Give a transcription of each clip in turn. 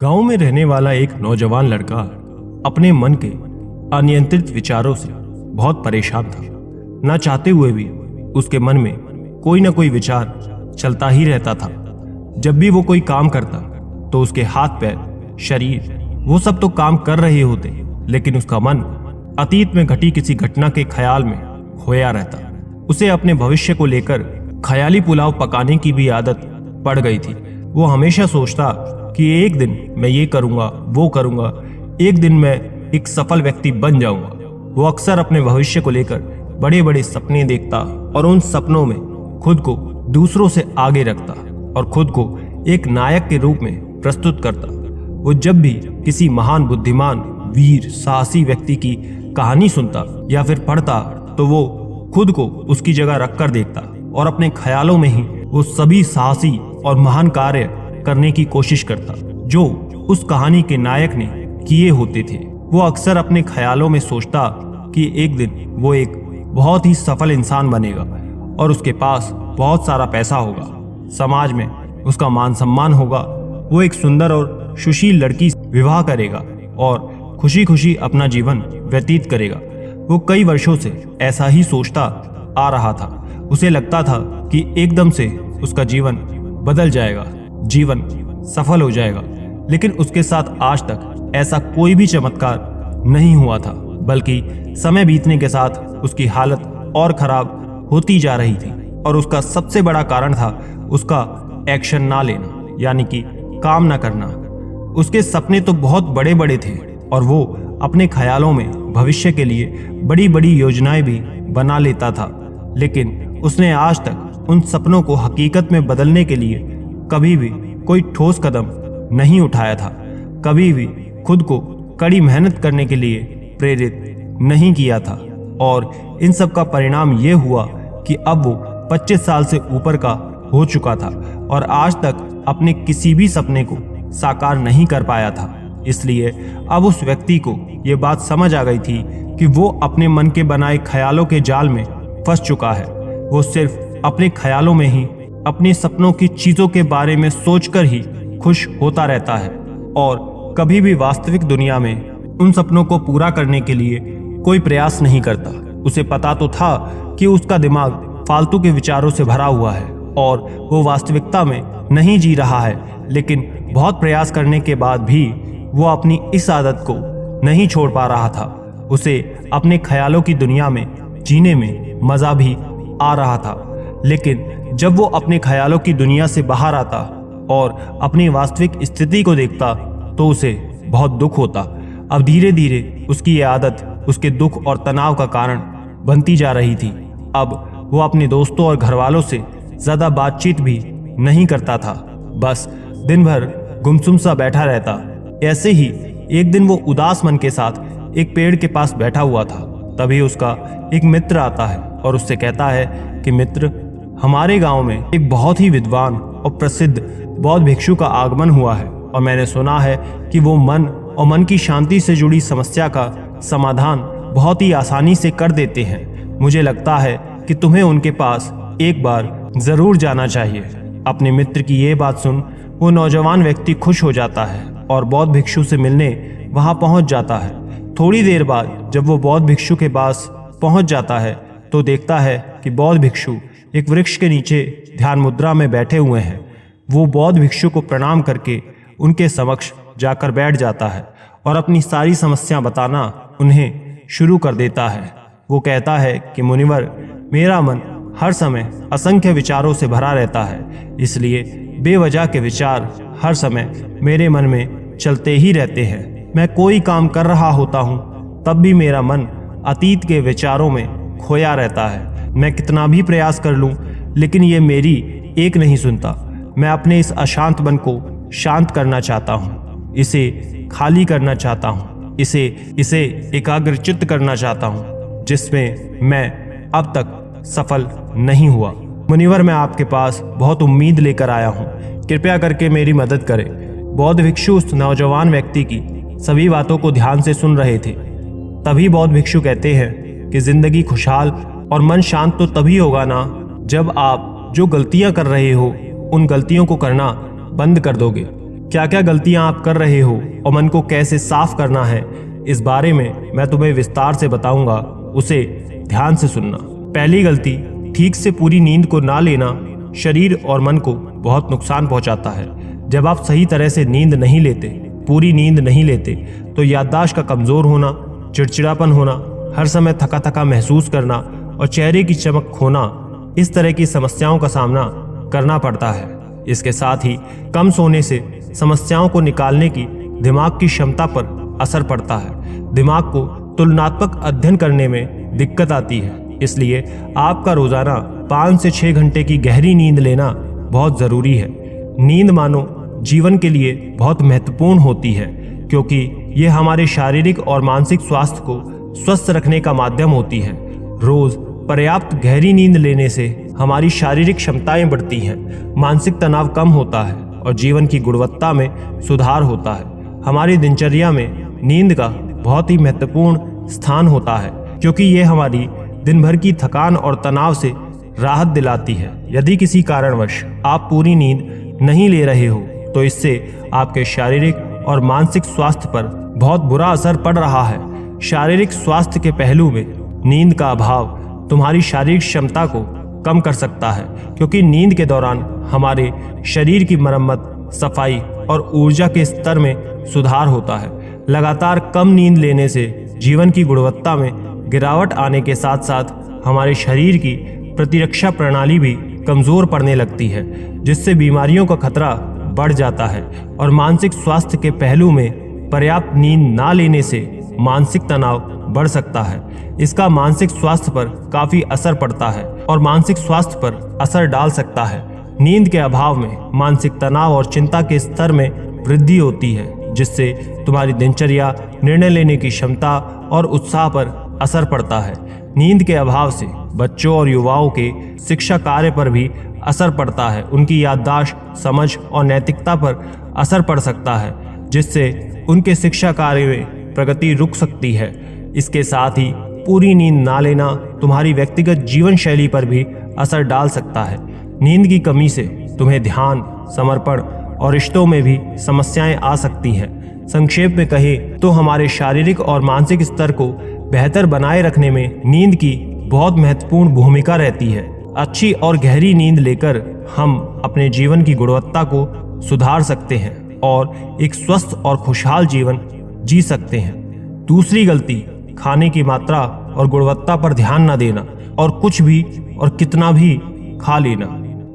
गांव में रहने वाला एक नौजवान लड़का अपने मन के अनियंत्रित विचारों से बहुत परेशान था। ना चाहते हुए भी उसके मन में कोई ना कोई विचार चलता ही रहता था। जब भी वो कोई काम करता तो उसके हाथ पैर शरीर वो सब तो काम कर रहे होते, लेकिन उसका मन अतीत में घटी किसी घटना के ख्याल में खोया रहता। उसे अपने भविष्य को लेकर ख्याली पुलाव पकाने की भी आदत पड़ गई थी। वो हमेशा सोचता कि एक दिन मैं ये करूंगा, वो करूंगा, एक दिन मैं एक सफल व्यक्ति बन जाऊंगा। वो अक्सर अपने भविष्य को लेकर बड़े बड़े सपने देखता और उन सपनों में खुद को दूसरों से आगे रखता और खुद को एक नायक के रूप में प्रस्तुत करता। वो जब भी किसी महान बुद्धिमान वीर साहसी व्यक्ति की कहानी सुनता या फिर पढ़ता तो वो खुद को उसकी जगह रखकर देखता और अपने ख्यालों में ही वो सभी साहसी और महान कार्य करने की कोशिश करता जो उस कहानी के नायक ने किए होते थे। वो अक्सर अपने ख्यालों में सोचता कि एक दिन वो एक बहुत ही सफल इंसान बनेगा और उसके पास बहुत सारा पैसा होगा, समाज में उसका मान सम्मान होगा, वो एक सुंदर और सुशील लड़की से विवाह करेगा और खुशी खुशी अपना जीवन व्यतीत करेगा। वो कई वर्षों से ऐसा ही सोचता आ रहा था। उसे लगता था कि एकदम से उसका जीवन बदल जाएगा, जीवन सफल हो जाएगा, लेकिन उसके साथ आज तक ऐसा कोई भी चमत्कार नहीं हुआ था, बल्कि समय बीतने के साथ उसकी हालत और खराब होती जा रही थी। और उसका सबसे बड़ा कारण था उसका एक्शन ना लेना, यानी कि काम ना करना। उसके सपने तो बहुत बड़े बड़े थे और वो अपने ख्यालों में भविष्य के लिए बड़ी बड़ी योजनाएं भी बना लेता था, लेकिन उसने आज तक उन सपनों को हकीकत में बदलने के लिए कभी भी कोई ठोस कदम नहीं उठाया था, कभी भी खुद को कड़ी मेहनत करने के लिए प्रेरित नहीं किया था। और इन सब का परिणाम ये हुआ कि अब वो 25 साल से ऊपर का हो चुका था और आज तक अपने किसी भी सपने को साकार नहीं कर पाया था। इसलिए अब उस व्यक्ति को ये बात समझ आ गई थी कि वो अपने मन के बनाए ख्यालों के जाल में फंस चुका है। वो सिर्फ अपने ख्यालों में ही अपने सपनों की चीजों के बारे में सोचकर ही खुश होता रहता है और कभी भी वास्तविक दुनिया में उन सपनों को पूरा करने के लिए कोई प्रयास नहीं करता। उसे पता तो था कि उसका दिमाग फालतू के विचारों से भरा हुआ है और वो वास्तविकता में नहीं जी रहा है, लेकिन बहुत प्रयास करने के बाद भी वो अपनी इस आदत को नहीं छोड़ पा रहा था। उसे अपने ख्यालों की दुनिया में जीने में मजा भी आ रहा था, लेकिन जब वो अपने ख्यालों की दुनिया से बाहर आता और अपनी वास्तविक स्थिति को देखता तो उसे बहुत दुख होता। अब धीरे धीरे उसकी ये आदत उसके दुख और तनाव का कारण बनती जा रही थी। अब वो अपने दोस्तों और घर वालों से ज्यादा बातचीत भी नहीं करता था, बस दिन भर गुमसुम सा बैठा रहता। ऐसे ही एक दिन वो उदास मन के साथ एक पेड़ के पास बैठा हुआ था। तभी उसका एक मित्र आता है और उससे कहता है कि मित्र, हमारे गांव में एक बहुत ही विद्वान और प्रसिद्ध बौद्ध भिक्षु का आगमन हुआ है और मैंने सुना है कि वो मन और मन की शांति से जुड़ी समस्या का समाधान बहुत ही आसानी से कर देते हैं। मुझे लगता है कि तुम्हें उनके पास एक बार जरूर जाना चाहिए। अपने मित्र की ये बात सुन वो नौजवान व्यक्ति खुश हो जाता है और बौद्ध भिक्षु से मिलने वहां पहुंच जाता है। थोड़ी देर बाद जब वो बौद्ध भिक्षु के पास पहुंच जाता है तो देखता है कि बौद्ध भिक्षु एक वृक्ष के नीचे ध्यान मुद्रा में बैठे हुए हैं। वो बौद्ध भिक्षु को प्रणाम करके उनके समक्ष जाकर बैठ जाता है और अपनी सारी समस्या बताना उन्हें शुरू कर देता है। वो कहता है कि मुनिवर, मेरा मन हर समय असंख्य विचारों से भरा रहता है, इसलिए बेवजह के विचार हर समय मेरे मन में चलते ही रहते हैं। मैं कोई काम कर रहा होता हूँ तब भी मेरा मन अतीत के विचारों में खोया रहता है। मैं कितना भी प्रयास कर लूं, लेकिन ये मेरी एक नहीं सुनता। मैं अपने इस अशांत मन को शांत करना चाहता हूँ, इसे खाली करना चाहता हूँ, इसे एकाग्रचित्त करना चाहता हूँ, जिसमें मैं अब तक सफल नहीं हुआ। मुनिवर, मैं आपके पास बहुत उम्मीद लेकर आया हूँ, कृपया करके मेरी मदद करें। बौद्ध भिक्षु उस नौजवान व्यक्ति की सभी बातों को ध्यान से सुन रहे थे। तभी बौद्ध भिक्षु कहते हैं कि जिंदगी खुशहाल और मन शांत तो तभी होगा ना जब आप जो गलतियां कर रहे हो उन गलतियों को करना बंद कर दोगे। क्या क्या गलतियां आप कर रहे हो और मन को कैसे साफ करना है, इस बारे में मैं तुम्हें विस्तार से बताऊंगा, उसे ध्यान से सुनना। पहली गलती, ठीक से पूरी नींद को ना लेना शरीर और मन को बहुत नुकसान पहुंचाता है। जब आप सही तरह से नींद नहीं लेते, पूरी नींद नहीं लेते, तो याददाश्त का कमजोर होना, चिड़चिड़ापन होना, हर समय थका थका महसूस करना और चेहरे की चमक खोना, इस तरह की समस्याओं का सामना करना पड़ता है। इसके साथ ही कम सोने से समस्याओं को निकालने की दिमाग की क्षमता पर असर पड़ता है। दिमाग को तुलनात्मक अध्ययन करने में दिक्कत आती है। इसलिए आपका रोजाना 5 से 6 घंटे की गहरी नींद लेना बहुत जरूरी है। नींद मानो जीवन के लिए बहुत महत्वपूर्ण होती है, क्योंकि ये हमारे शारीरिक और मानसिक स्वास्थ्य को स्वस्थ रखने का माध्यम होती है। रोज पर्याप्त गहरी नींद लेने से हमारी शारीरिक क्षमताएं बढ़ती हैं, मानसिक तनाव कम होता है और जीवन की गुणवत्ता में सुधार होता है। हमारी दिनचर्या में नींद का बहुत ही महत्वपूर्ण स्थान होता है, क्योंकि ये हमारी दिन भर की थकान और तनाव से राहत दिलाती है। यदि किसी कारणवश आप पूरी नींद नहीं ले रहे हो, तो इससे आपके शारीरिक और मानसिक स्वास्थ्य पर बहुत बुरा असर पड़ रहा है। शारीरिक स्वास्थ्य के पहलू में नींद का अभाव तुम्हारी शारीरिक क्षमता को कम कर सकता है, क्योंकि नींद के दौरान हमारे शरीर की मरम्मत, सफाई और ऊर्जा के स्तर में सुधार होता है। लगातार कम नींद लेने से जीवन की गुणवत्ता में गिरावट आने के साथ साथ हमारे शरीर की प्रतिरक्षा प्रणाली भी कमजोर पड़ने लगती है, जिससे बीमारियों का खतरा बढ़ जाता है। और मानसिक स्वास्थ्य के पहलू में पर्याप्त नींद ना लेने से मानसिक तनाव बढ़ सकता है। इसका मानसिक स्वास्थ्य पर काफी असर पड़ता है और मानसिक स्वास्थ्य पर असर डाल सकता है। नींद के अभाव में मानसिक तनाव और चिंता के स्तर में वृद्धि होती है, जिससे तुम्हारी दिनचर्या, निर्णय लेने की क्षमता और उत्साह पर असर पड़ता है। नींद के अभाव से बच्चों और युवाओं के शिक्षा कार्य पर भी असर पड़ता है। उनकी याददाश्त, समझ और नैतिकता पर असर पड़ सकता है, जिससे उनके शिक्षा कार्य में प्रगति रुक सकती है। इसके साथ ही पूरी नींद ना लेना तुम्हारी व्यक्तिगत जीवन शैली पर भी असर डाल सकता है। नींद की कमी से तुम्हें ध्यान, समर्पण और रिश्तों में भी समस्याएं आ सकती हैं। संक्षेप में कहें तो हमारे शारीरिक और मानसिक स्तर को बेहतर बनाए रखने में नींद की बहुत महत्वपूर्ण भूमिका रहती है। अच्छी और गहरी नींद लेकर हम अपने जीवन की गुणवत्ता को सुधार सकते हैं और एक स्वस्थ और खुशहाल जीवन जी सकते हैं। दूसरी गलती, खाने की मात्रा और गुणवत्ता पर ध्यान न देना और कुछ भी और कितना भी खा लेना।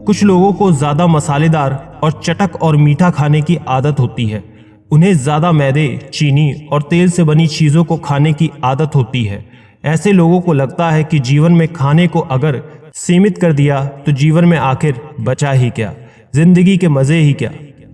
कुछ लोगों को ज्यादा मसालेदार और चटक और मीठा खाने की आदत होती है। उन्हें ज्यादा मैदे, चीनी और तेल से बनी चीजों को खाने की आदत होती है। ऐसे लोगों को लगता है कि जीवन में खाने को अगर सीमित कर दिया तो जीवन में आखिर बचा ही क्या, जिंदगी के मजे ही क्या।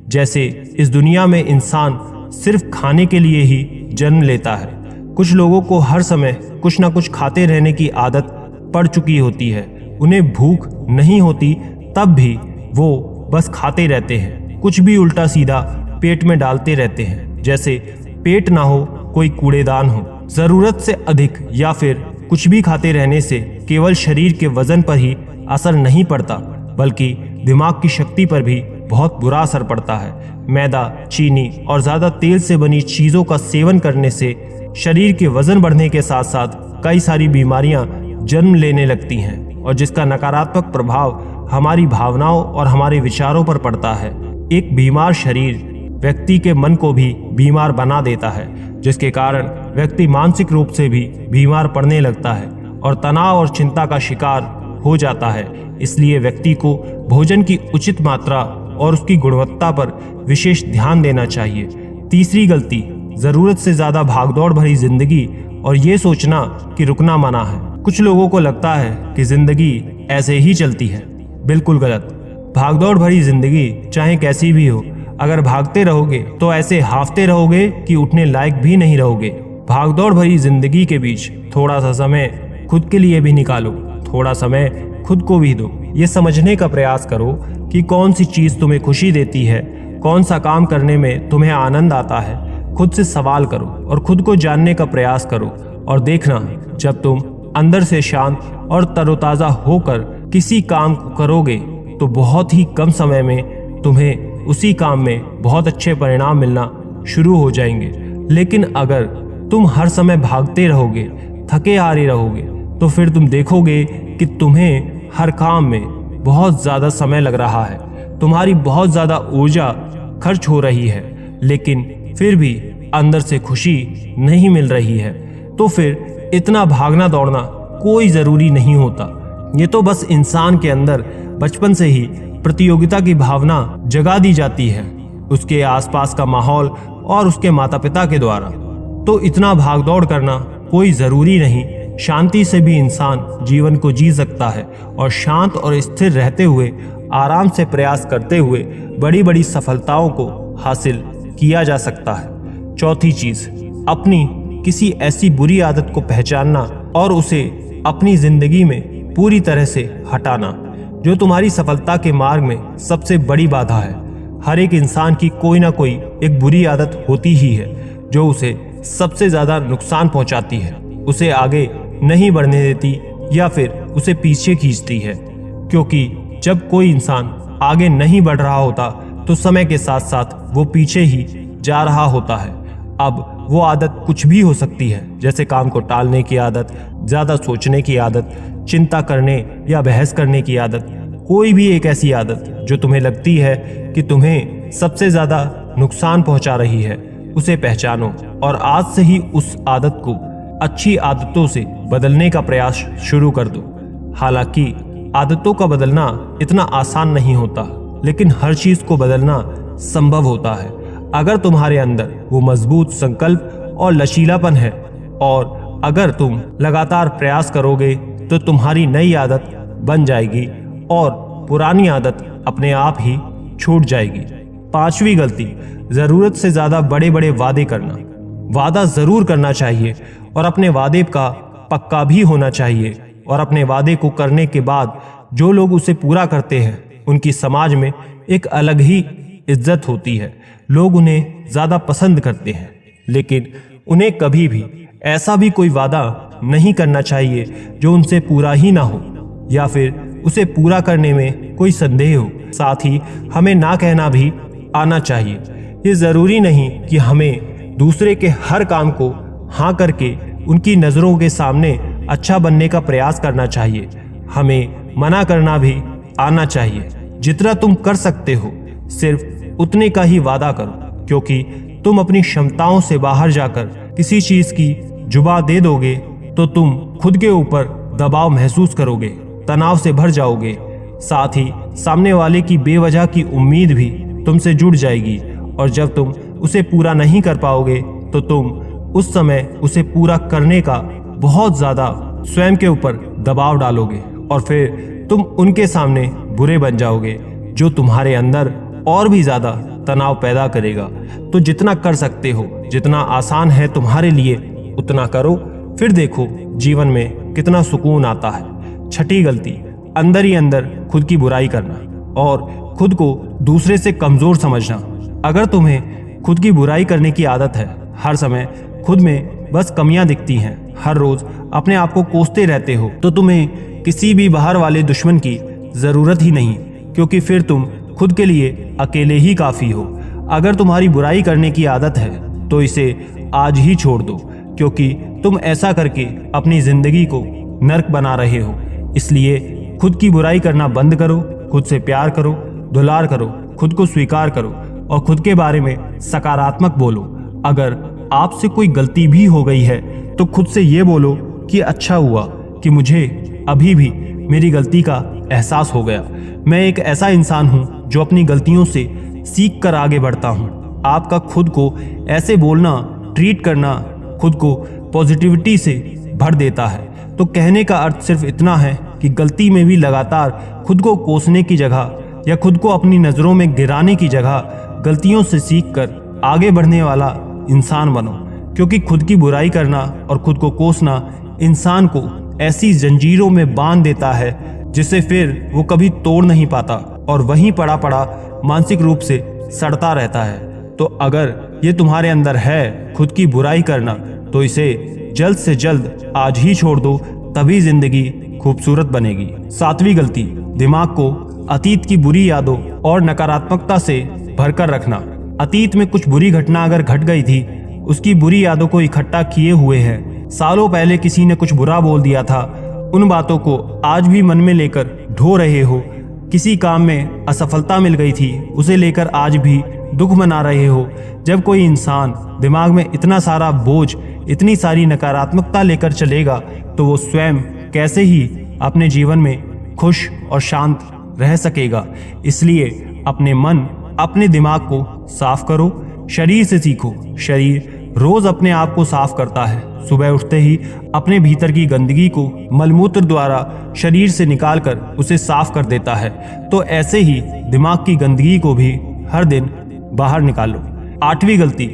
जैसे इस दुनिया में इंसान सिर्फ खाने के लिए ही जन्म लेता है। कुछ लोगों को हर समय कुछ ना कुछ खाते रहने की आदत पड़ चुकी होती है। उन्हें भूख नहीं होती तब भी वो बस खाते रहते हैं, कुछ भी उल्टा सीधा पेट में डालते रहते हैं, जैसे पेट ना हो कोई कूड़ेदान हो। जरूरत से अधिक या फिर कुछ भी खाते रहने से केवल शरीर के वजन पर ही असर नहीं पड़ता, बल्कि दिमाग की शक्ति पर भी बहुत बुरा असर पड़ता है। मैदा, चीनी और ज्यादा तेल से बनी चीजों का सेवन करने से शरीर के वजन बढ़ने के साथ साथ कई सारी बीमारियां जन्म लेने लगती हैं, और जिसका नकारात्मक प्रभाव हमारी भावनाओं और हमारे विचारों पर पड़ता है। एक बीमार शरीर व्यक्ति के मन को भी बीमार बना देता है, जिसके कारण व्यक्ति मानसिक रूप से भी बीमार पड़ने लगता है और तनाव और चिंता का शिकार हो जाता है। इसलिए व्यक्ति को भोजन की उचित मात्रा और उसकी गुणवत्ता पर विशेष ध्यान देना चाहिए। तीसरी गलती, जरूरत से ज्यादा भागदौड़ भरी जिंदगी और ये सोचना कि रुकना मना है। कुछ लोगों को लगता है कि जिंदगी ऐसे ही चलती है। बिल्कुल गलत। भागदौड़ भरी जिंदगी चाहे कैसी भी हो, अगर भागते रहोगे तो ऐसे हाफते रहोगे कि उठने लायक भी नहीं रहोगे। भागदौड़ भरी जिंदगी के बीच थोड़ा सा समय खुद के लिए भी निकालो, थोड़ा समय खुद को भी दो। ये समझने का प्रयास करो कि कौन सी चीज तुम्हें खुशी देती है, कौन सा काम करने में तुम्हें आनंद आता है। खुद से सवाल करो और खुद को जानने का प्रयास करो, और देखना जब तुम अंदर से शांत और तरोताजा होकर किसी काम को करोगे तो बहुत ही कम समय में तुम्हें उसी काम में बहुत अच्छे परिणाम मिलना शुरू हो जाएंगे। लेकिन अगर तुम हर समय भागते रहोगे, थके हारे रहोगे, तो फिर तुम देखोगे कि तुम्हें हर काम में बहुत ज़्यादा समय लग रहा है, तुम्हारी बहुत ज़्यादा ऊर्जा खर्च हो रही है, लेकिन फिर भी अंदर से खुशी नहीं मिल रही है। तो फिर इतना भागना दौड़ना कोई ज़रूरी नहीं होता। ये तो बस इंसान के अंदर बचपन से ही प्रतियोगिता की भावना जगा दी जाती है, उसके आसपास का माहौल और उसके माता पिता के द्वारा। तो इतना भाग दौड़ करना कोई ज़रूरी नहीं। शांति से भी इंसान जीवन को जी सकता है और शांत और स्थिर रहते हुए, आराम से प्रयास करते हुए बड़ी बड़ी सफलताओं को हासिल किया जा सकता है। चौथी चीज, अपनी किसी ऐसी बुरी आदत को पहचानना और उसे अपनी जिंदगी में पूरी तरह से हटाना जो तुम्हारी सफलता के मार्ग में सबसे बड़ी बाधा है। हर एक इंसान की कोई ना कोई एक बुरी आदत होती ही है जो उसे सबसे ज्यादा नुकसान पहुंचाती है, उसे आगे नहीं बढ़ने देती या फिर उसे पीछे खींचती है। क्योंकि जब कोई इंसान आगे नहीं बढ़ रहा होता तो समय के साथ साथ वो पीछे ही जा रहा होता है। अब वो आदत कुछ भी हो सकती है, जैसे काम को टालने की आदत, ज्यादा सोचने की आदत, चिंता करने या बहस करने की आदत। कोई भी एक ऐसी आदत जो तुम्हें लगती है कि तुम्हें सबसे ज्यादा नुकसान पहुंचा रही है, उसे पहचानो और आज से ही उस आदत को अच्छी आदतों से बदलने का प्रयास शुरू कर दो। हालांकि आदतों का बदलना इतना आसान नहीं होता, लेकिन हर चीज को बदलना संभव होता है अगर तुम्हारे अंदर वो मजबूत संकल्प और लचीलापन है। और अगर तुम लगातार प्रयास करोगे तो तुम्हारी नई आदत बन जाएगी और पुरानी आदत अपने आप ही छूट जाएगी। पांचवी गलती, जरूरत से ज्यादा बड़े बड़े वादे करना। वादा जरूर करना चाहिए और अपने वादे का पक्का भी होना चाहिए, और अपने वादे को करने के बाद जो लोग उसे पूरा करते हैं उनकी समाज में एक अलग ही इज्जत होती है। लोग उन्हें ज्यादा पसंद करते हैं। लेकिन उन्हें कभी भी ऐसा भी कोई वादा नहीं करना चाहिए जो उनसे पूरा ही ना हो या फिर उसे पूरा करने में कोई संदेह हो। साथ ही हमें ना कहना भी आना चाहिए। ये जरूरी नहीं कि हमें दूसरे के हर काम को हाँ करके उनकी नजरों के सामने अच्छा बनने का प्रयास करना चाहिए। हमें मना करना भी आना चाहिए। जितना तुम कर सकते हो सिर्फ उतने का ही वादा करो, क्योंकि तुम अपनी क्षमताओं से बाहर जाकर किसी चीज की जुबा दे दोगे तो तुम खुद के ऊपर दबाव महसूस करोगे, तनाव से भर जाओगे। साथ ही सामने वाले की बेवजह की उम्मीद भी तुमसे जुड़ जाएगी, और जब तुम उसे पूरा नहीं कर पाओगे तो तुम उस समय उसे पूरा करने का बहुत ज्यादा स्वयं के ऊपर दबाव डालोगे, और फिर तुम उनके सामने बुरे बन जाओगे, जो तुम्हारे अंदर और भी ज्यादा तनाव पैदा करेगा। तो जितना कर सकते हो, जितना आसान है तुम्हारे लिए, उतना करो, फिर देखो जीवन में कितना सुकून आता है। छठी गलती, अंदर ही अंदर खुद की बुराई करना और खुद को दूसरे से कमजोर समझना। अगर तुम्हें खुद की बुराई करने की आदत है, हर समय खुद में बस कमियां दिखती हैं, हर रोज अपने आप को कोसते रहते हो, तो तुम्हें किसी भी बाहर वाले दुश्मन की जरूरत ही नहीं, क्योंकि फिर तुम खुद के लिए अकेले ही काफी हो। अगर तुम्हारी बुराई करने की आदत है तो इसे आज ही छोड़ दो, क्योंकि तुम ऐसा करके अपनी जिंदगी को नर्क बना रहे हो। इसलिए खुद की बुराई करना बंद करो, खुद से प्यार करो, दुलार करो, खुद को स्वीकार करो और खुद के बारे में सकारात्मक बोलो। अगर आपसे कोई गलती भी हो गई है तो खुद से ये बोलो कि अच्छा हुआ कि मुझे अभी भी मेरी गलती का एहसास हो गया। मैं एक ऐसा इंसान हूं जो अपनी गलतियों से सीख कर आगे बढ़ता हूं। आपका खुद को ऐसे बोलना, ट्रीट करना खुद को पॉजिटिविटी से भर देता है। तो कहने का अर्थ सिर्फ इतना है कि गलती में भी लगातार खुद को कोसने की जगह या खुद को अपनी नजरों में गिराने की जगह गलतियों से सीखकर आगे बढ़ने वाला इंसान बनो, क्योंकि खुद की बुराई करना और खुद को कोसना इंसान को ऐसी जंजीरों में बांध देता है जिसे फिर वो कभी तोड़ नहीं पाता और वहीं पड़ा पड़ा मानसिक रूप से सड़ता रहता है। तो अगर ये तुम्हारे अंदर है खुद की बुराई करना, तो इसे जल्द से जल्द आज ही छोड़ दो, तभी जिंदगी खूबसूरत बनेगी। सातवीं गलती, दिमाग को अतीत की बुरी यादों और नकारात्मकता से भरकर रखना। अतीत में कुछ बुरी घटना अगर घट गई थी, उसकी बुरी यादों को इकट्ठा किए हुए है। सालों पहले किसी ने कुछ बुरा बोल दिया था, उन बातों को आज भी मन में लेकर ढो रहे हो। किसी काम में असफलता मिल गई थी, उसे लेकर आज भी दुख मना रहे हो। जब कोई इंसान दिमाग में इतना सारा बोझ, इतनी सारी नकारात्मकता लेकर चलेगा, तो वो स्वयं कैसे ही अपने जीवन में खुश और शांत रह सकेगा। इसलिए अपने मन, अपने दिमाग को साफ करो। शरीर से सीखो। शरीर रोज अपने आप को साफ करता है। सुबह उठते ही अपने भीतर की गंदगी को मलमूत्र द्वारा शरीर से निकालकर उसे साफ कर देता है। तो ऐसे ही दिमाग की गंदगी को भी हर दिन बाहर निकालो। 8वीं गलती,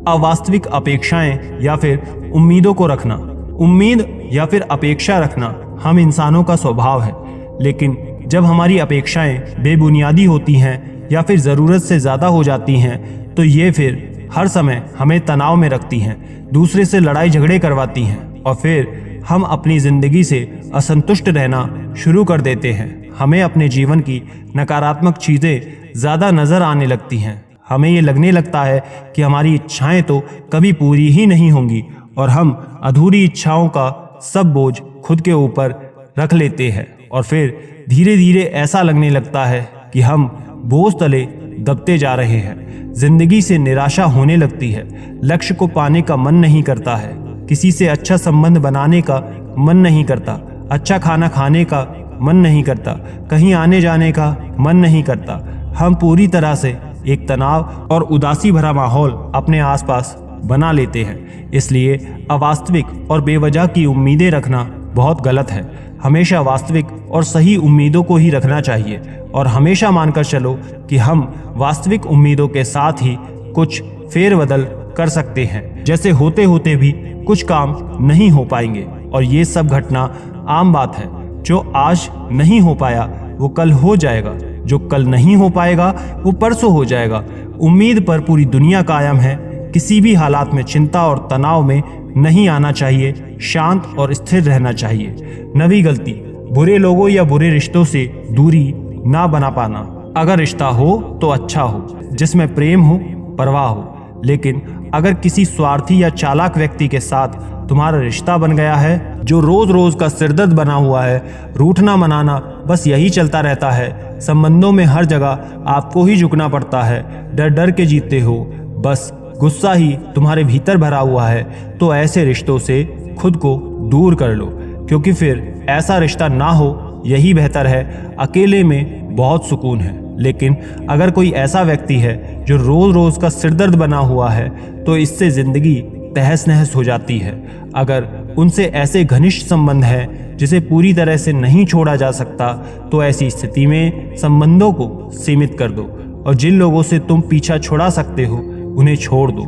अवास्तविक अपेक्षाएं या फिर उम्मीदों को रखना। उम्मीद या फिर अपेक्षा रखना हम इंसानों का स्वभाव है, लेकिन जब हमारी अपेक्षाएं बेबुनियादी होती हैं या फिर ज़रूरत से ज़्यादा हो जाती हैं, तो ये फिर हर समय हमें तनाव में रखती हैं, दूसरे से लड़ाई झगड़े करवाती हैं और फिर हम अपनी ज़िंदगी से असंतुष्ट रहना शुरू कर देते हैं। हमें अपने जीवन की नकारात्मक चीज़ें ज़्यादा नज़र आने लगती हैं। हमें ये लगने लगता है कि हमारी इच्छाएं तो कभी पूरी ही नहीं होंगी और हम अधूरी इच्छाओं का सब बोझ खुद के ऊपर रख लेते हैं और फिर धीरे धीरे ऐसा लगने लगता है कि हम बोझ तले दबते जा रहे हैं। जिंदगी से निराशा होने लगती है। लक्ष्य को पाने का मन नहीं करता है। किसी से अच्छा संबंध बनाने का मन नहीं करता। अच्छा खाना खाने का मन नहीं करता। कहीं आने जाने का मन नहीं करता। हम पूरी तरह से एक तनाव और उदासी भरा माहौल अपने आसपास बना लेते हैं। इसलिए अवास्तविक और बेवजह की उम्मीदें रखना बहुत गलत है। हमेशा वास्तविक और सही उम्मीदों को ही रखना चाहिए और हमेशा मानकर चलो कि हम वास्तविक उम्मीदों के साथ ही कुछ फेरबदल कर सकते हैं। जैसे होते होते भी कुछ काम नहीं हो पाएंगे और ये सब घटना आम बात है। जो आज नहीं हो पाया वो कल हो जाएगा, जो कल नहीं हो पाएगा वो परसों हो जाएगा। उम्मीद पर पूरी दुनिया कायम है। किसी भी हालात में चिंता और तनाव में नहीं आना चाहिए। शांत और स्थिर रहना चाहिए। 9वीं गलती, बुरे लोगों या बुरे रिश्तों से दूरी ना बना पाना। अगर रिश्ता हो तो अच्छा हो, जिसमें प्रेम हो, परवाह हो, लेकिन अगर किसी स्वार्थी या चालाक व्यक्ति के साथ तुम्हारा रिश्ता बन गया है, जो रोज रोज का सिरदर्द बना हुआ है, रूठना मनाना बस यही चलता रहता है, संबंधों में हर जगह आपको ही झुकना पड़ता है, डर डर के जीते हो, बस गुस्सा ही तुम्हारे भीतर भरा हुआ है, तो ऐसे रिश्तों से खुद को दूर कर लो, क्योंकि फिर ऐसा रिश्ता ना हो यही बेहतर है। अकेले में बहुत सुकून है, लेकिन अगर कोई ऐसा व्यक्ति है जो रोज रोज का सिरदर्द बना हुआ है, तो इससे जिंदगी तहस नहस हो जाती है। अगर उनसे ऐसे घनिष्ठ संबंध है जिसे पूरी तरह से नहीं छोड़ा जा सकता, तो ऐसी स्थिति में संबंधों को सीमित कर दो और जिन लोगों से तुम पीछा छुड़ा सकते हो उन्हें छोड़ दो।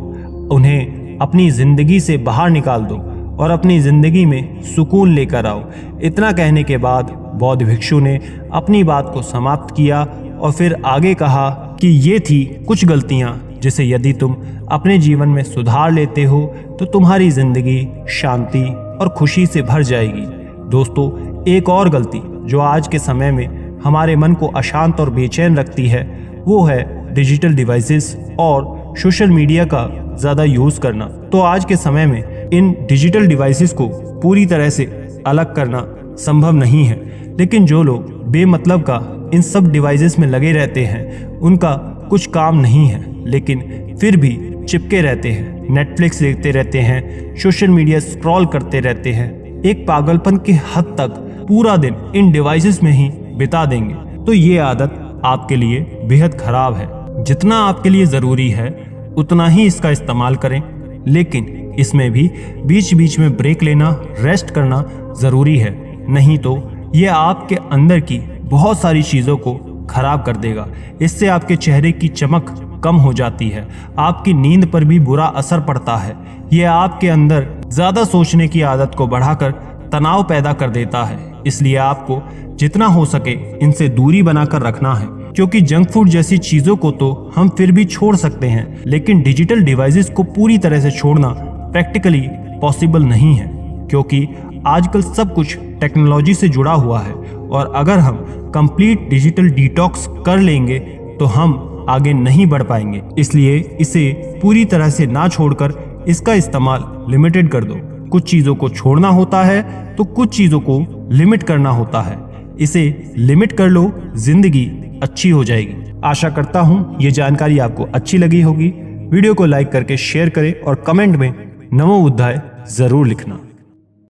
उन्हें अपनी जिंदगी से बाहर निकाल दो और अपनी जिंदगी में सुकून लेकर आओ। इतना कहने के बाद बौद्ध भिक्षु ने अपनी बात को समाप्त किया और फिर आगे कहा कि ये थी कुछ गलतियां जिसे यदि तुम अपने जीवन में सुधार लेते हो तो तुम्हारी जिंदगी शांति और खुशी से भर जाएगी। दोस्तों, एक और गलती जो आज के समय में हमारे मन को अशांत और बेचैन रखती है, वो है डिजिटल डिवाइसेस और सोशल मीडिया का ज़्यादा यूज़ करना। तो आज के समय में इन डिजिटल डिवाइसेस को पूरी तरह से अलग करना संभव नहीं है, लेकिन जो लोग बेमतलब का इन सब डिवाइसेस में लगे रहते हैं, उनका कुछ काम नहीं है, लेकिन फिर भी चिपके रहते हैं, नेटफ्लिक्स देखते रहते हैं, सोशल मीडिया स्क्रॉल करते रहते हैं, एक पागलपन के हद तक पूरा दिन इन डिवाइसेस में ही बिता देंगे। तो ये आदत आपके लिए बेहद खराब है। जितना आपके लिए ज़रूरी है उतना ही इसका इस्तेमाल करें, लेकिन इसमें भी बीच बीच में ब्रेक लेना, रेस्ट करना ज़रूरी है। नहीं तो ये आपके अंदर की बहुत सारी चीज़ों को खराब कर देगा। इससे आपके चेहरे की चमक कम हो जाती है, आपकी नींद पर भी बुरा असर पड़ता है। ये आपके अंदर ज़्यादा सोचने की आदत को बढ़ाकर तनाव पैदा कर देता है। इसलिए आपको जितना हो सके इनसे दूरी बनाकर रखना है, क्योंकि जंक फूड जैसी चीज़ों को तो हम फिर भी छोड़ सकते हैं, लेकिन डिजिटल डिवाइसेस को पूरी तरह से छोड़ना प्रैक्टिकली पॉसिबल नहीं है, क्योंकि आजकल सब कुछ टेक्नोलॉजी से जुड़ा हुआ है और अगर हम कंप्लीट डिजिटल डिटॉक्स कर लेंगे तो हम आगे नहीं बढ़ पाएंगे। इसलिए इसे पूरी तरह से ना छोड़कर इसका इस्तेमाल लिमिटेड कर दो। कुछ चीजों को छोड़ना होता है तो कुछ चीजों को लिमिट करना होता है। इसे लिमिट कर लो, जिंदगी अच्छी हो जाएगी। आशा करता हूं ये जानकारी आपको अच्छी लगी होगी। वीडियो को लाइक करके शेयर करें और कमेंट में नमो बुद्धाय जरूर लिखना।